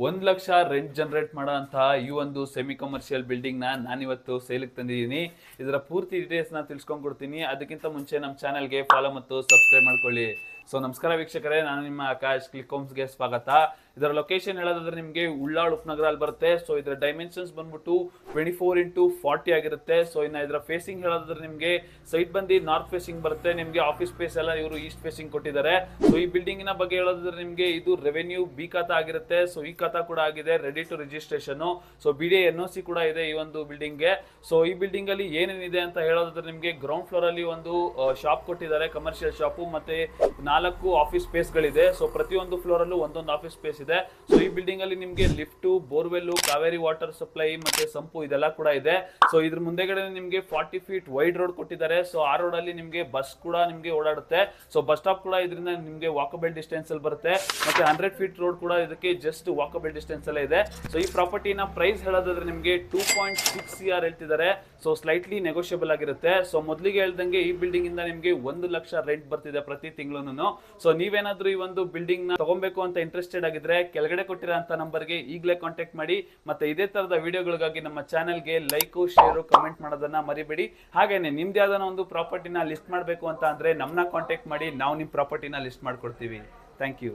1 lakh rent generate ಮಾಡೋಂತಹ ಈ ಒಂದು semi commercial building ನಾನಿವತ್ತು ಸೇಲಿಗೆ ತಂದಿದ್ದೀನಿ. ಇದರ ಪೂರ್ತಿ ಡೀಟೇಲ್ಸ್ ತಿಳಿಸ್ಕೊಂಡ್ಕೊಡ್ತೀನಿ. ಅದಕ್ಕಿಂತ ಮುಂಚೆ ನಮ್ಮ ಚಾನಲ್ಗೆ ಫಾಲೋ ಮತ್ತು ಸಬ್ಸ್ಕ್ರೈಬ್ ಮಾಡ್ಕೊಳ್ಳಿ. ಸೊ ನಮಸ್ಕಾರ ವೀಕ್ಷಕರೇ, ನಾನು ನಿಮ್ಮ ಆಕಾಶ್. ಕ್ಲಿಕ್ ಹೋಮ್ಸ್ಗೆ ಸ್ವಾಗತ. ಇದರ ಲೊಕೇಶನ್ ಹೇಳೋದಾದ್ರೆ ನಿಮಗೆ ಉಳ್ಳಾಳ್ ಉಪನಗರ ಅಲ್ಲಿ ಬರುತ್ತೆ. ಸೊ ಇದರ ಡೈಮೆನ್ಷನ್ಸ್ ಬಂದ್ಬಿಟ್ಟು 24x40 ಆಗಿರುತ್ತೆ. ಸೊ ಇನ್ನು ಇದರ ಫೇಸಿಂಗ್ ಹೇಳೋದಾದ್ರೆ ನಿಮಗೆ ಸೈಡ್ ಬಂದು ನಾರ್ತ್ ಫೇಸಿಂಗ್ ಬರುತ್ತೆ. ನಿಮಗೆ ಆಫೀಸ್ ಸ್ಪೇಸ್ ಎಲ್ಲ ಇವರು ಈಸ್ಟ್ ಫೇಸಿಂಗ್ ಕೊಟ್ಟಿದ್ದಾರೆ. ಸೊ ಈ ಬಿಲ್ಡಿಂಗಿನ ಬಗ್ಗೆ ಹೇಳೋದಾದ್ರೆ ನಿಮಗೆ ಇದು ರೆವೆನ್ಯೂ ಬಿ ಖಾತಾ ಆಗಿರುತ್ತೆ. ಸೊ ಈ ಖಾತಾ ಕೂಡ ಆಗಿದೆ, ready to registration. So BDA NOC ಕೂಡ ಇದೆ ಈ ಒಂದು ಬಿಲ್ಡಿಂಗ್ ಗೆ. ಸೊ ಈ ಬಿಲ್ಡಿಂಗ್ ಅಲ್ಲಿ ಏನೇನಿದೆ ಅಂತ ಹೇಳೋದಾದ್ರೆ ನಿಮಗೆ ಗ್ರೌಂಡ್ ಫ್ಲೋರ್ ಅಲ್ಲಿ ಒಂದು ಶಾಪ್ ಕೊಟ್ಟಿದ್ದಾರೆ, ಕಮರ್ಷಿಯಲ್ ಶಾಪ್, ಮತ್ತೆ 4 ಆಫೀಸ್ ಸ್ಪೇಸ್ ಗಳಿದೆ. ಸೊ ಪ್ರತಿಯೊಂದು ಫ್ಲೋರ್ ಅಲ್ಲೂ ಒಂದೊಂದು ಆಫೀಸ್ ಸ್ಪೇಸ್ ಇದೆ. ಸೊ ಈ ಬಿಲ್ಡಿಂಗ್ ಅಲ್ಲಿ ನಿಮಗೆ lift, borewell, Kaveri water supply ಮತ್ತೆ ಸಂಪು ಇದೆಲ್ಲ ಕೂಡ ಇದೆ. ಸೊ ಇದ್ರ ಮುಂದೆಗಡೆ ನಿಮಗೆ 40 ಫೀಟ್ ವೈಡ್ ರೋಡ್ ಕೊಟ್ಟಿದ್ದಾರೆ. ಸೊ ಆ ರೋಡ್ ಅಲ್ಲಿ ನಿಮಗೆ ಬಸ್ ಕೂಡ ನಿಮಗೆ ಓಡಾಡುತ್ತೆ. ಸೊ ಬಸ್ ಸ್ಟಾಪ್ ಕೂಡ ಇದರಿಂದ ನಿಮಗೆ ವಾಕಬಲ್ ಡಿಸ್ಟೆನ್ಸ್ ಅಲ್ಲಿ ಬರುತ್ತೆ. ಮತ್ತೆ 100 ಫೀಟ್ ರೋಡ್ ಕೂಡ ಇದಕ್ಕೆ ಜಸ್ಟ್ ವಾಕಬಲ್ ಡಿಸ್ಟೆನ್ಸ್ ಅಲ್ಲೇ ಇದೆ. ಸೊ ಈ ಪ್ರಾಪರ್ಟಿನ ಪ್ರೈಸ್ ಹೇಳೋದಾದ್ರೆ ನಿಮಗೆ 2.6 CR ಹೇಳ್ತಿದ್ದಾರೆ. ಸೊ ಸ್ಲೈಟ್ಲಿ ನೆಗೋಷಿಯಬಲ್ ಆಗಿರುತ್ತೆ. ಸೊ ಮೊದಲಿಗೆ ಹೇಳ್ದಂಗೆ ಈ ಬಿಲ್ಡಿಂಗ್ ಇಂದ ನಿಮಗೆ 1 ಲಕ್ಷ ರೆಂಟ್ ಬರ್ತಿದೆ ಪ್ರತಿ ತಿಂಗಳು. ಸೊ ನೀವೇನಾದ್ರೂ ಈ ಒಂದು ಬಿಲ್ಡಿಂಗ್ ನ ತಗೊಬೇಕು ಅಂತ ಇಂಟ್ರೆಸ್ಟೆಡ್ ಆಗಿದ್ರೆ ಕೆಳಗಡೆ ಕೊಟ್ಟಿರೋಂತ ನಂಬರ್ಗೆ ಈಗಲೇ ಕಾಂಟ್ಯಾಕ್ಟ್ ಮಾಡಿ. ಮತ್ತೆ ಇದೇ ತರದ ವಿಡಿಯೋಗಳಿಗಾಗಿ ನಮ್ಮ ಚಾನೆಲ್ಗೆ ಲೈಕ್, ಶೇರ್, ಕಮೆಂಟ್ ಮಾಡೋದನ್ನ ಮರಿಬೇಡಿ. ಹಾಗೇನೆ ನಿಮ್ದು ಯಾವ್ದಾನ ಒಂದು ಪ್ರಾಪರ್ಟಿನ ಲಿಸ್ಟ್ ಮಾಡಬೇಕು ಅಂತ ಅಂದ್ರೆ ನಮ್ಮನ್ನ ಕಾಂಟ್ಯಾಕ್ಟ್ ಮಾಡಿ, ನಾವು ನಿಮ್ಮ ಪ್ರಾಪರ್ಟಿನ ಲಿಸ್ಟ್ ಮಾಡ್ಕೊಡ್ತೀವಿ. Thank you.